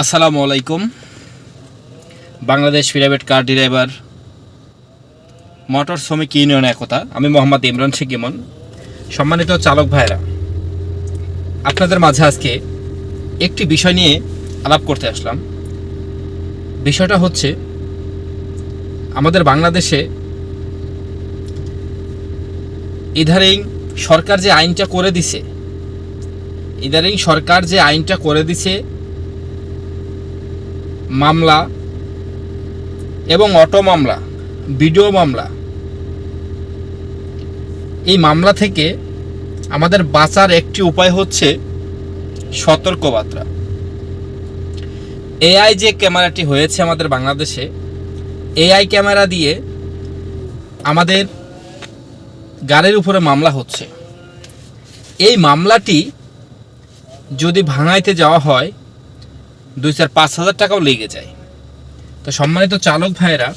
আসসালামু আলাইকুম। Bangladesh private car driver motor শ্রমিক ইউনিয়ন একতা, আমি মোহাম্মদ ইমরান শেখ ইমন। সম্মানিত চালক ভাইরা, আপনাদের মাঝে আজকে একটি বিষয় নিয়ে আলাপ করতে আসলাম। বিষয়টা হচ্ছে, আমাদের বাংলাদেশে ইদারিং সরকার যে আইনটা করে দিছে মামলা এবং অটো মামলা, ভিডিও মামলা, এই মামলা থেকে আমাদের বাঁচার একটি উপায় হচ্ছে সতর্কবার্তা। এআই যে ক্যামেরাটি হয়েছে আমাদের বাংলাদেশে, এআই ক্যামেরা দিয়ে আমাদের গাড়ির উপরে মামলা হচ্ছে। এই মামলাটি যদি ভাঙাইতে যাওয়া হয় 2-5 হাজার টাকাও লেগে যায়। তো সম্মানিত চালক ভাইরা,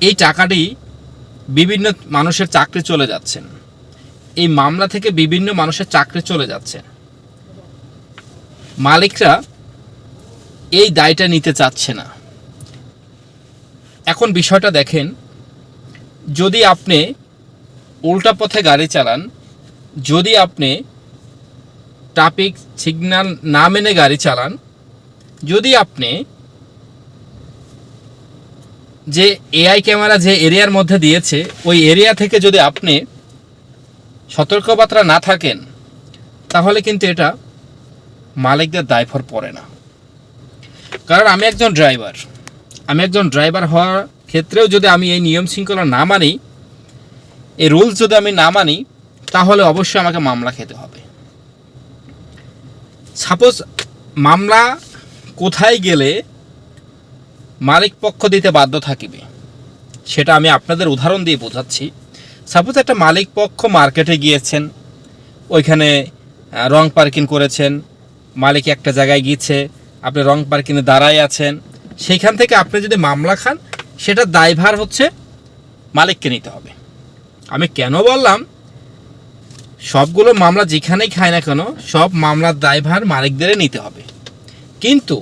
এই টাকাটি বিভিন্ন মানুষের চাকরি চলে যাচ্ছেন, এই মামলা থেকে বিভিন্ন মানুষের চাকরি চলে যাচ্ছে। মালিকরা এই দায়টা নিতে চাচ্ছে না। এখন বিষয়টা দেখেন, যদি আপনি উল্টা পথে গাড়ি চালান, যদি আপনি ট্রাফিক সিগন্যাল না মেনে গাড়ি চালান, যদি আপনি যে এআই ক্যামেরা যে এরিয়ার মধ্যে দিয়েছে ওই এরিয়া থেকে যদি আপনি সতর্কবার্তা না থাকেন, তাহলে কিন্তু এটা মালিকদের দায়ভার পড়ে না। কারণ আমি একজন ড্রাইভার হওয়ার ক্ষেত্রেও যদি আমি এই নিয়ম শৃঙ্খলা না মানি, এই রুলস যদি আমি না মানি, তাহলে অবশ্যই আমাকে মামলা খেতে হবে। সাপোজ মামলা কোথায় গেলে মালিক পক্ষ দিতে বাধ্য থাকিবে, সেটা আমি আপনাদের উদাহরণ দিয়ে বোঝাচ্ছি। সাপোজ একটা মালিক পক্ষ মার্কেটে গিয়েছেন, ওইখানে রং পার্কিং করেছেন, মালিক একটা জায়গায় গিয়েছে, আপনি রং পার্কিংয়ে দাঁড়ায় আছেন, সেইখান থেকে আপনি যদি মামলা খান, সেটা দায়ভার হচ্ছে মালিককে নিতে হবে। আমি কেন বললাম, সবগুলো মামলা যেখানেই খায় না কেন, সব মামলার দায়ভার মালিকদের নিতে হবে। কিন্তু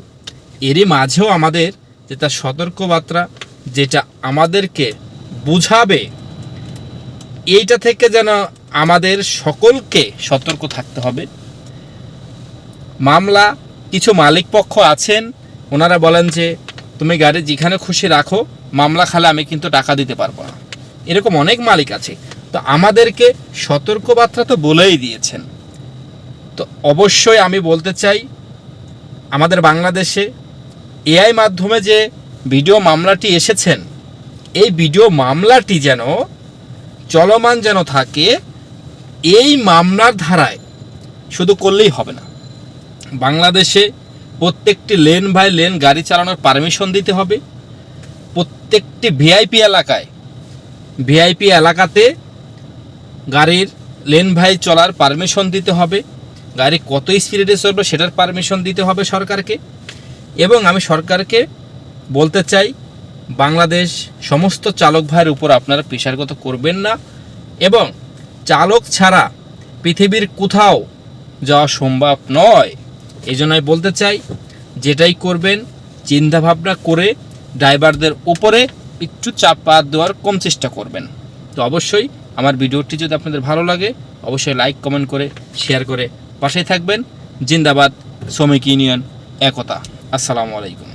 এরই মাঝেও আমাদের যেটা সতর্কবার্তা, যেটা আমাদেরকে বুঝাবে, এইটা থেকে যেন আমাদের সকলকে সতর্ক থাকতে হবে। মামলা কিছু মালিক পক্ষ আছেন, ওনারা বলেন যে তুমি গাড়ি যেখানে খুশি রাখো, মামলা খালে আমি কিন্তু টাকা দিতে পারবো না। এরকম অনেক মালিক আছে। তো আমাদেরকে সতর্কবার্তা তো বলেই দিয়েছেন। তো অবশ্যই আমি বলতে চাই, আমাদের বাংলাদেশে এআই মাধ্যমে যে ভিডিও মামলাটি এসেছেন, এই ভিডিও মামলাটি যেন চলমান যেন থাকে। এই মামলার ধারায় শুধু করলেই হবে না, বাংলাদেশে প্রত্যেকটি লেন বাই লেন গাড়ি চালানোর পারমিশন দিতে হবে। প্রত্যেকটি ভিআইপি এলাকাতে গাড়ির লেন বাই চলার পারমিশন দিতে হবে। গাড়ি কত স্পিডে চলবে সেটার পারমিশন দিতে হবে সরকারকে। এবং আমি সরকারকে বলতে চাই, বাংলাদেশ সমস্ত চালক ভাইয়ের উপর আপনারা পেশারগত করবেন না, এবং চালক ছাড়া পৃথিবীর কোথাও যাওয়া সম্ভব নয়। এই জন্য আমি বলতে চাই, যেটাই করবেন চিন্তাভাবনা করে ড্রাইভারদের উপরে একটু চাপা দেওয়ার কম চেষ্টা করবেন। তো অবশ্যই আমার ভিডিওটি যদি আপনাদের ভালো লাগে, অবশ্যই লাইক কমেন্ট করে শেয়ার করে পাশেই থাকবেন। জিন্দাবাদ শ্রমিক ইউনিয়ন একতা। আসসালামু আলাইকুম।